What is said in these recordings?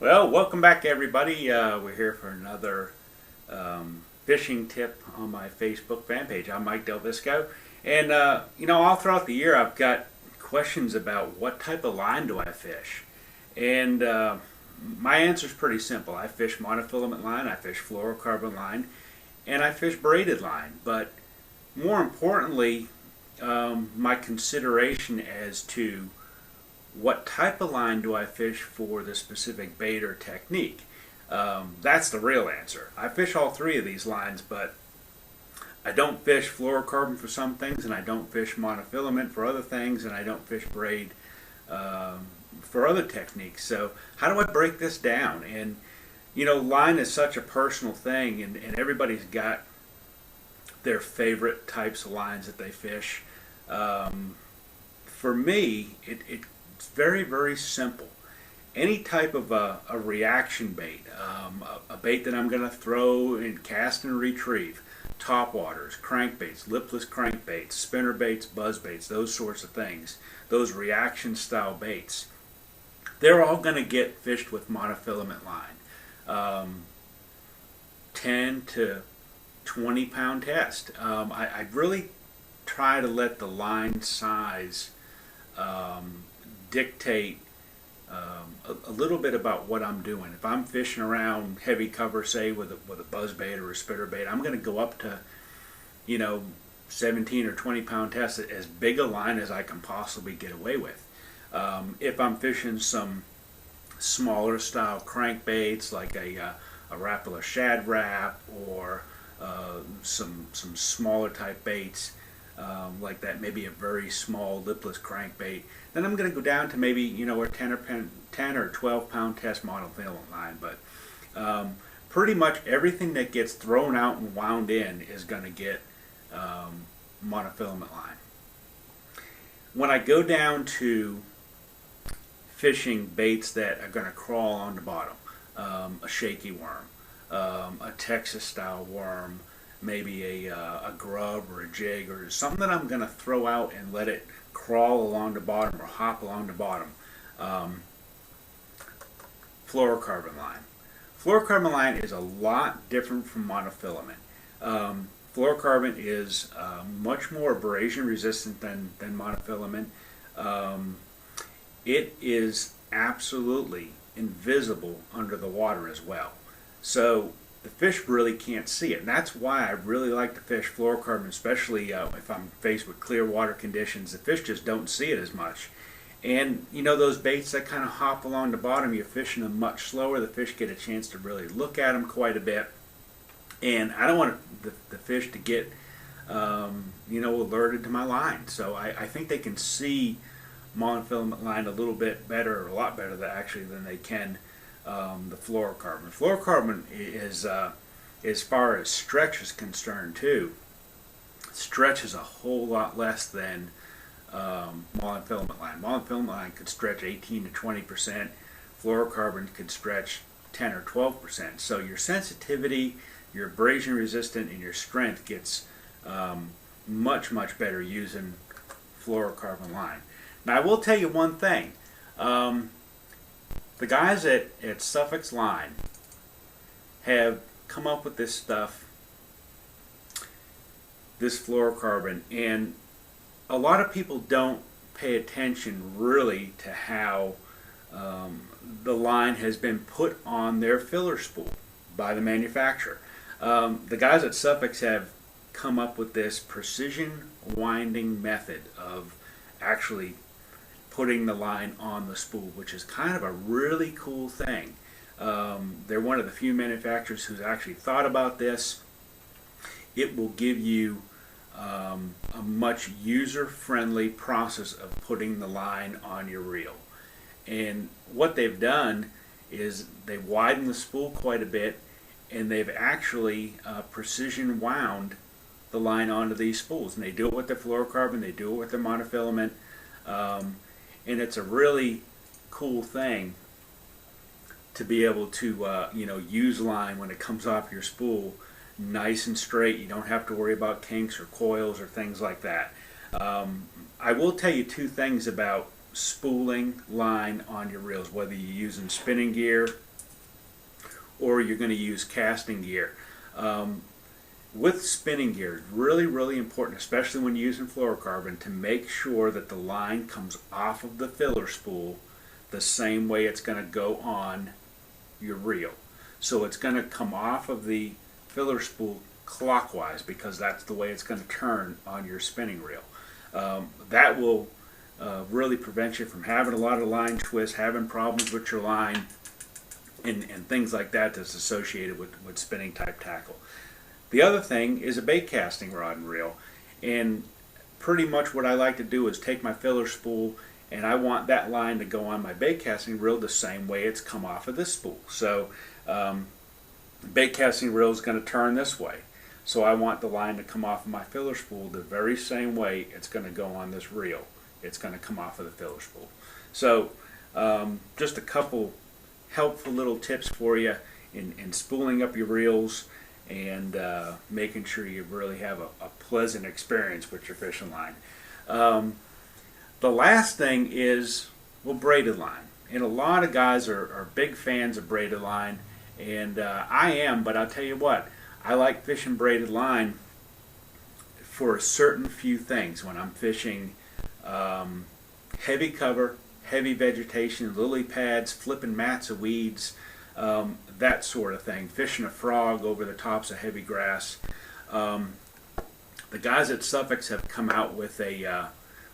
Well, welcome back everybody. We're here for another fishing tip on my Facebook fan page. I'm Mike DelVisco. And all throughout the year I've got questions about what type of line do I fish. And my answer is pretty simple. I fish monofilament line, I fish fluorocarbon line, and I fish braided line. But more importantly, my consideration as to what type of line do I fish for the specific bait or technique? That's the real answer. I fish all three of these lines, but I don't fish fluorocarbon for some things, and I don't fish monofilament for other things, and I don't fish braid for other techniques. So how do I break this down? And line is such a personal thing, and everybody's got their favorite types of lines that they fish. For me, it's very, very simple. Any type of a reaction bait, a bait that I'm going to throw and cast and retrieve, topwaters, crankbaits, lipless crankbaits, spinner baits, buzz baits, those sorts of things, those reaction style baits, they're all going to get fished with monofilament line. 10 to 20 pound test. I really try to let the line size dictate a little bit about what I'm doing. If I'm fishing around heavy cover, say with a buzz bait or a spitter bait, I'm going to go up to 17 or 20 pound test, as big a line as I can possibly get away with. If I'm fishing some smaller style crankbaits like a Rapala Shad Rap or some smaller type baits like that, maybe a very small lipless crankbait, then I'm going to go down to maybe a 10 or 12 pound test monofilament line. But pretty much everything that gets thrown out and wound in is going to get monofilament line. When I go down to fishing baits that are going to crawl on the bottom, a shaky worm, a Texas style worm, maybe a grub or a jig, or something that I'm going to throw out and let it crawl along the bottom or hop along the bottom. Fluorocarbon line. Fluorocarbon line is a lot different from monofilament. Fluorocarbon is much more abrasion resistant than monofilament. It is absolutely invisible under the water as well. So the fish really can't see it, and that's why I really like to fish fluorocarbon, especially if I'm faced with clear water conditions. The fish just don't see it as much. And those baits that kind of hop along the bottom, you're fishing them much slower. The fish get a chance to really look at them quite a bit, and I don't want the fish to get alerted to my line. So I think they can see monofilament line a little bit better, or a lot better actually, than they can the fluorocarbon. Fluorocarbon is, as far as stretch is concerned too, stretch is a whole lot less than monofilament line. Monofilament line could stretch 18 to 20%. Fluorocarbon could stretch 10 or 12%. So your sensitivity, your abrasion resistant, and your strength gets much, much better using fluorocarbon line. Now I will tell you one thing. The guys at Suffolk's Line have come up with this stuff, this fluorocarbon, and a lot of people don't pay attention really to how the line has been put on their filler spool by the manufacturer. The guys at Suffolk's have come up with this precision winding method of actually putting the line on the spool, which is kind of a really cool thing. They're one of the few manufacturers who's actually thought about this. It will give you a much user-friendly process of putting the line on your reel. And what they've done is they've widened the spool quite a bit, and they've actually precision wound the line onto these spools. And they do it with their fluorocarbon, they do it with their monofilament. And it's a really cool thing to be able to use line when it comes off your spool nice and straight. You don't have to worry about kinks or coils or things like that. I will tell you two things about spooling line on your reels, whether you're using spinning gear or you're going to use casting gear. With spinning gear, really, really important, especially when using fluorocarbon, to make sure that the line comes off of the filler spool the same way it's going to go on your reel. So it's going to come off of the filler spool clockwise, because that's the way it's going to turn on your spinning reel. That will really prevent you from having a lot of line twists, having problems with your line, and things like that that's associated with spinning type tackle. The other thing is a bait casting rod and reel, and pretty much what I like to do is take my filler spool, and I want that line to go on my bait casting reel the same way it's come off of this spool. So bait casting reel is going to turn this way, so I want the line to come off of my filler spool the very same way it's going to go on this reel. It's going to come off of the filler spool. So just a couple helpful little tips for you in spooling up your reels and making sure you really have a pleasant experience with your fishing line. The last thing is, well, braided line. And a lot of guys are big fans of braided line, and I am, but I'll tell you what, I like fishing braided line for a certain few things. When I'm fishing heavy cover, heavy vegetation, lily pads, flipping mats of weeds, that sort of thing. Fishing a frog over the tops of heavy grass. The guys at Suffolk have come out with a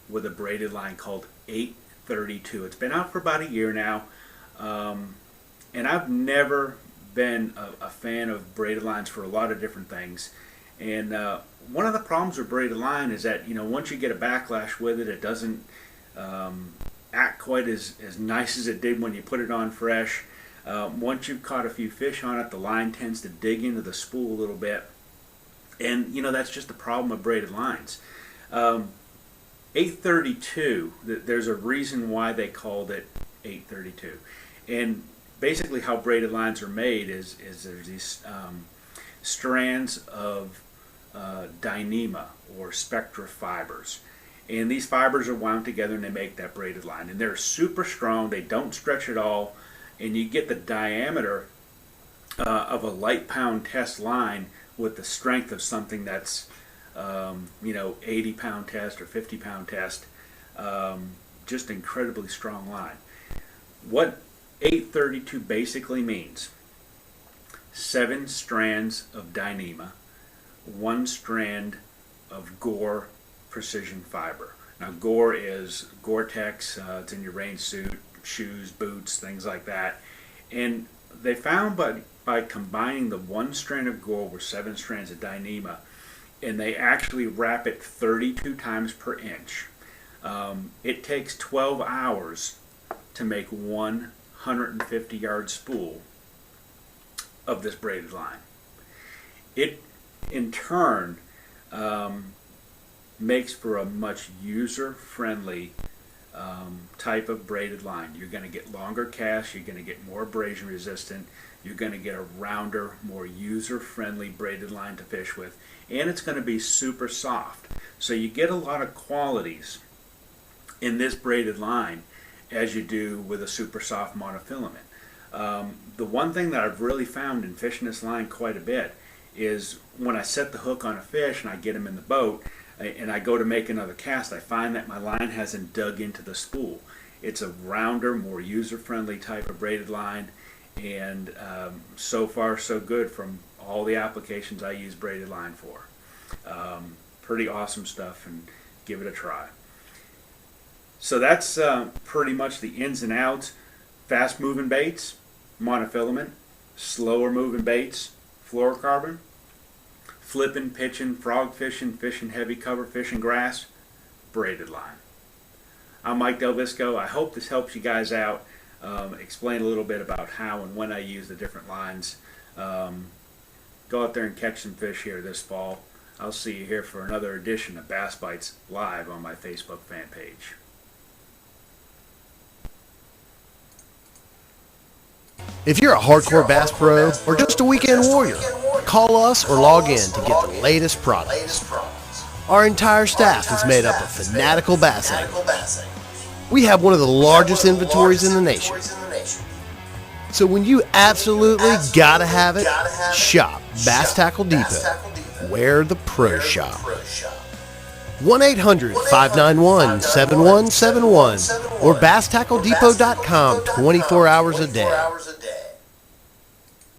braided line called 832. It's been out for about a year now, and I've never been a fan of braided lines for a lot of different things. And one of the problems with braided line is that, once you get a backlash with it, it doesn't act quite as nice as it did when you put it on fresh. Once you've caught a few fish on it, the line tends to dig into the spool a little bit, and that's just the problem with braided lines. 832, there's a reason why they called it 832, and basically how braided lines are made is there's these strands of Dyneema or spectra fibers, and these fibers are wound together and they make that braided line, and they're super strong. They don't stretch at all, and you get the diameter of a light pound test line with the strength of something that's 80 pound test or 50 pound test. Just incredibly strong line. What 832 basically means: 7 strands of Dyneema, 1 strand of Gore precision fiber. Now, Gore is Gore-Tex. It's in your rain suit, shoes, boots, things like that. And they found by combining the 1 strand of Gore with 7 strands of Dyneema, and they actually wrap it 32 times per inch. It takes 12 hours to make 150-yard spool of this braided line. It, in turn, makes for a much user-friendly type of braided line. You're going to get longer casts, you're going to get more abrasion resistant, you're going to get a rounder, more user-friendly braided line to fish with, and it's going to be super soft. So you get a lot of qualities in this braided line as you do with a super soft monofilament. The one thing that I've really found in fishing this line quite a bit is when I set the hook on a fish and I get him in the boat and I go to make another cast, I find that my line hasn't dug into the spool. It's a rounder, more user-friendly type of braided line, and so far so good from all the applications I use braided line for. Pretty awesome stuff, and give it a try. So that's pretty much the ins and outs. Fast moving baits, monofilament. Slower moving baits, fluorocarbon. Flipping, pitching, frog fishing, fishing heavy cover, fishing grass, braided line. I'm Mike DelVisco. I hope this helps you guys out. Explain a little bit about how and when I use the different lines. Go out there and catch some fish here this fall. I'll see you here for another edition of Bass Bites live on my Facebook fan page. If you're a hardcore bass pro or just a weekend warrior, call us or log in to get the latest products. Our entire staff is made up of fanatical bass anglers. We have one of the largest inventories in the nation. So when you absolutely gotta have it, shop Bass Tackle Depot, where the pros shop. 1-800-591-7171 or BassTackleDepot.com 24 hours a day.